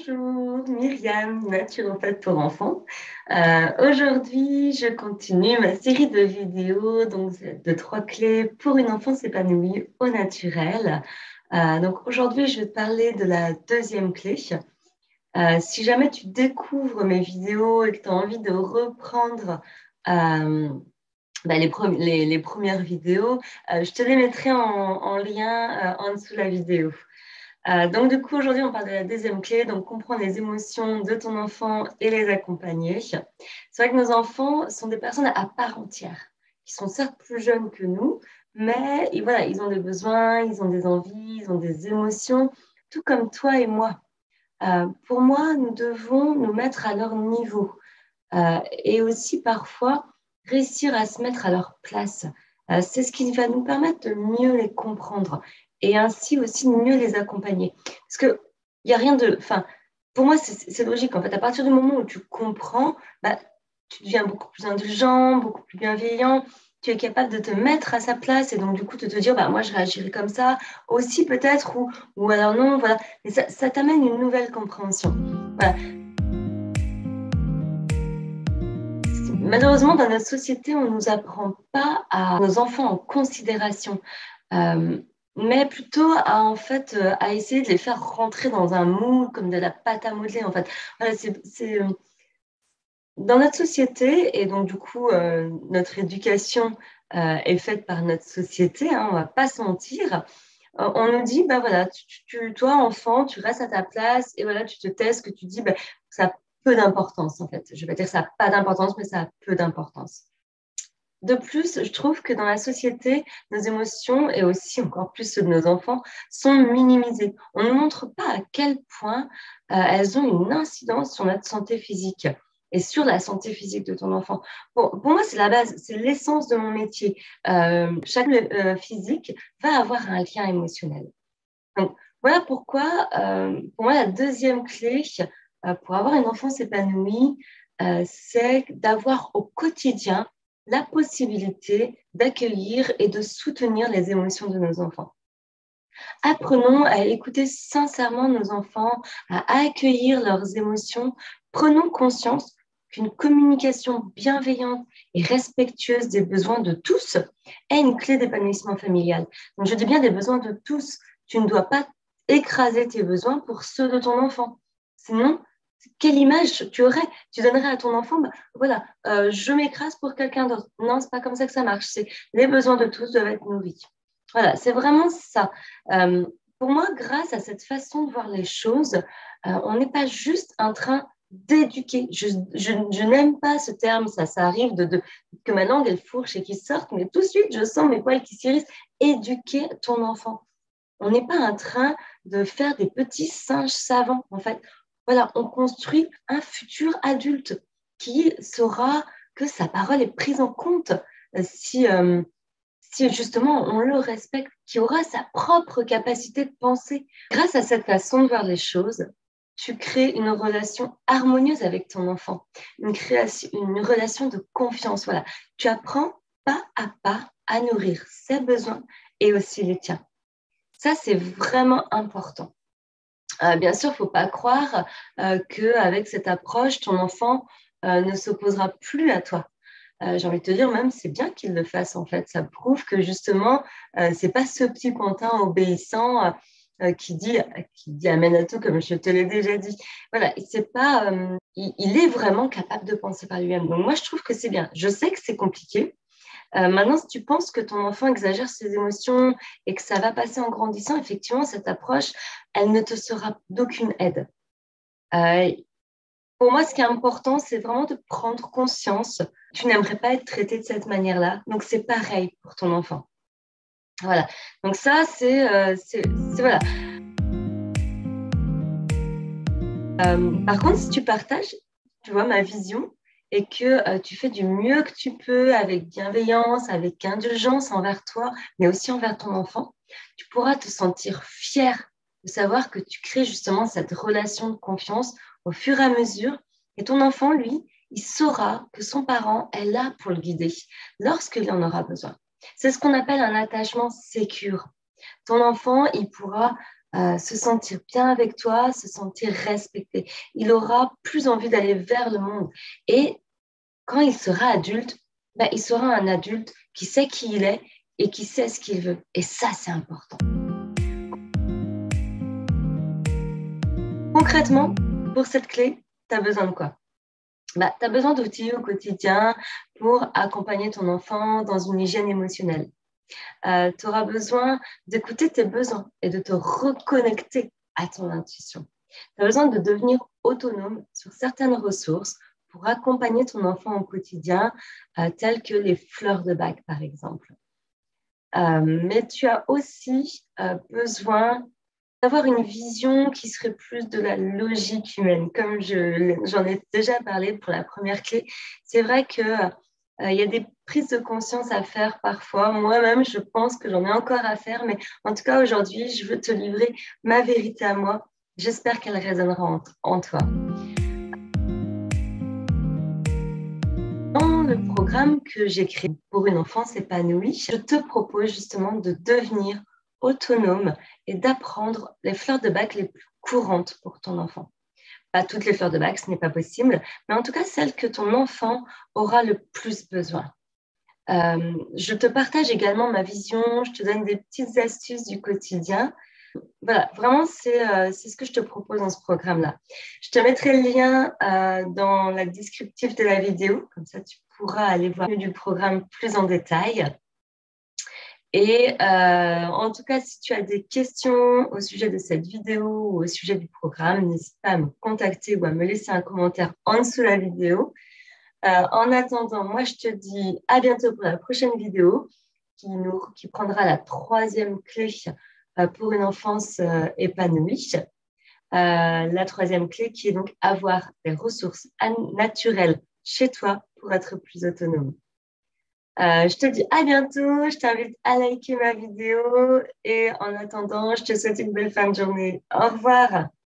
Bonjour, Myriam, naturopathe pour enfants. Aujourd'hui, je continue ma série de vidéos de 3 clés pour une enfance épanouie au naturel. Donc aujourd'hui, je vais te parler de la deuxième clé. Si jamais tu découvres mes vidéos et que tu as envie de reprendre les premières vidéos, je te les mettrai en lien en dessous de la vidéo. Donc, du coup, aujourd'hui, on parle de la deuxième clé, donc comprendre les émotions de ton enfant et les accompagner. C'est vrai que nos enfants sont des personnes à part entière, qui sont certes plus jeunes que nous, mais voilà, ils ont des besoins, ils ont des envies, ils ont des émotions, tout comme toi et moi. Pour moi, nous devons nous mettre à leur niveau et aussi parfois réussir à se mettre à leur place. C'est ce qui va nous permettre de mieux les comprendre et ainsi aussi de mieux les accompagner. Parce que il n'y a rien de... Enfin, pour moi, c'est logique. En fait, à partir du moment où tu comprends, tu deviens beaucoup plus indulgent, beaucoup plus bienveillant. Tu es capable de te mettre à sa place et donc du coup de te dire, moi je réagirai comme ça aussi peut-être ou alors non, voilà. Mais ça t'amène une nouvelle compréhension. Voilà. Malheureusement, dans notre société, on ne nous apprend pas à nos enfants en considération, euh, mais plutôt à essayer de les faire rentrer dans un moule comme de la pâte à modeler. En fait, voilà, dans notre société et donc du coup, notre éducation est faite par notre société. Hein, on ne va pas se mentir. On nous dit, voilà, toi, enfant, tu restes à ta place et voilà, tu te tais, ce que tu dis, ça a peu d'importance en fait. Je vais pas dire que ça n'a pas d'importance, mais ça a peu d'importance. De plus, je trouve que dans la société, nos émotions et aussi encore plus ceux de nos enfants sont minimisées. On ne montre pas à quel point elles ont une incidence sur notre santé physique et sur la santé physique de ton enfant. Pour moi, c'est la base, c'est l'essence de mon métier. Chaque physique va avoir un lien émotionnel. Donc, voilà pourquoi, pour moi, la deuxième clé pour avoir une enfance épanouie, c'est d'avoir au quotidien la possibilité d'accueillir et de soutenir les émotions de nos enfants. Apprenons à écouter sincèrement nos enfants, à accueillir leurs émotions. Prenons conscience qu'une communication bienveillante et respectueuse des besoins de tous est une clé d'épanouissement familial. Donc, je dis bien des besoins de tous. Tu ne dois pas écraser tes besoins pour ceux de ton enfant. Sinon, quelle image tu aurais? Tu donnerais à ton enfant, je m'écrase pour quelqu'un d'autre. Non, c'est pas comme ça que ça marche. Les besoins de tous doivent être nourris. Voilà, c'est vraiment ça. Euh, pour moi, grâce à cette façon de voir les choses, on n'est pas juste en train d'éduquer. Je n'aime pas ce terme, ça arrive que ma langue elle fourche et qu'il sorte, mais tout de suite, je sens mes poils qui s'irrissent. Éduquer ton enfant. On n'est pas en train de faire des petits singes savants, en fait. Voilà, on construit un futur adulte qui saura que sa parole est prise en compte si justement on le respecte, qui aura sa propre capacité de penser. Grâce à cette façon de voir les choses, tu crées une relation harmonieuse avec ton enfant, une relation de confiance. Voilà, tu apprends pas à nourrir ses besoins et aussi les tiens. Ça, c'est vraiment important. Bien sûr, il ne faut pas croire qu'avec cette approche, ton enfant ne s'opposera plus à toi. J'ai envie de te dire, même, c'est bien qu'il le fasse, en fait. Ça prouve que, justement, c'est pas ce petit pantin obéissant qui dit amène à tout, comme je te l'ai déjà dit. Voilà, c'est pas, il est vraiment capable de penser par lui-même. Donc, moi, je trouve que c'est bien. Je sais que c'est compliqué. Maintenant, si tu penses que ton enfant exagère ses émotions et que ça va passer en grandissant, effectivement, cette approche, elle ne te sera d'aucune aide. Euh, pour moi, ce qui est important, c'est vraiment de prendre conscience. Tu n'aimerais pas être traité de cette manière-là. Donc, c'est pareil pour ton enfant. Voilà. Donc, ça, voilà. Par contre, si tu partages, tu vois, ma vision et que tu fais du mieux que tu peux avec bienveillance, avec indulgence envers toi, mais aussi envers ton enfant, tu pourras te sentir fier de savoir que tu crées justement cette relation de confiance au fur et à mesure. Et ton enfant, lui, il saura que son parent est là pour le guider lorsqu'il en aura besoin. C'est ce qu'on appelle un attachement sécure. Ton enfant, il pourra se sentir bien avec toi, se sentir respecté. Il aura plus envie d'aller vers le monde. Et quand il sera adulte, ben, il sera un adulte qui sait qui il est et qui sait ce qu'il veut. Et ça, c'est important. Concrètement, pour cette clé, tu as besoin de quoi? Bah, tu as besoin d'outils au quotidien pour accompagner ton enfant dans une hygiène émotionnelle. Tu auras besoin d'écouter tes besoins et de te reconnecter à ton intuition. Tu as besoin de devenir autonome sur certaines ressources pour accompagner ton enfant au quotidien, telles que les fleurs de bac, par exemple. Mais tu as aussi besoin d'avoir une vision qui serait plus de la logique humaine. Comme j'en ai déjà parlé pour la première clé, c'est vrai que il y a des prises de conscience à faire parfois. Moi-même, je pense que j'en ai encore à faire, mais en tout cas, aujourd'hui, je veux te livrer ma vérité à moi. J'espère qu'elle résonnera en toi. Dans le programme que j'ai créé pour une enfance épanouie, je te propose justement de devenir autonome et d'apprendre les fleurs de bac les plus courantes pour ton enfant. Pas toutes les fleurs de bac, ce n'est pas possible, mais en tout cas celles que ton enfant aura le plus besoin. Je te partage également ma vision, je te donne des petites astuces du quotidien. Voilà, vraiment, c'est ce que je te propose dans ce programme-là. Je te mettrai le lien dans la descriptive de la vidéo, comme ça tu pourras aller voir du programme plus en détail. Et en tout cas, si tu as des questions au sujet de cette vidéo ou au sujet du programme, n'hésite pas à me contacter ou à me laisser un commentaire en dessous de la vidéo. En attendant, moi, je te dis à bientôt pour la prochaine vidéo qui prendra la troisième clé pour une enfance épanouie. La troisième clé qui est donc avoir des ressources naturelles chez toi pour être plus autonome. Je te dis à bientôt, je t'invite à liker ma vidéo et en attendant, je te souhaite une belle fin de journée. Au revoir.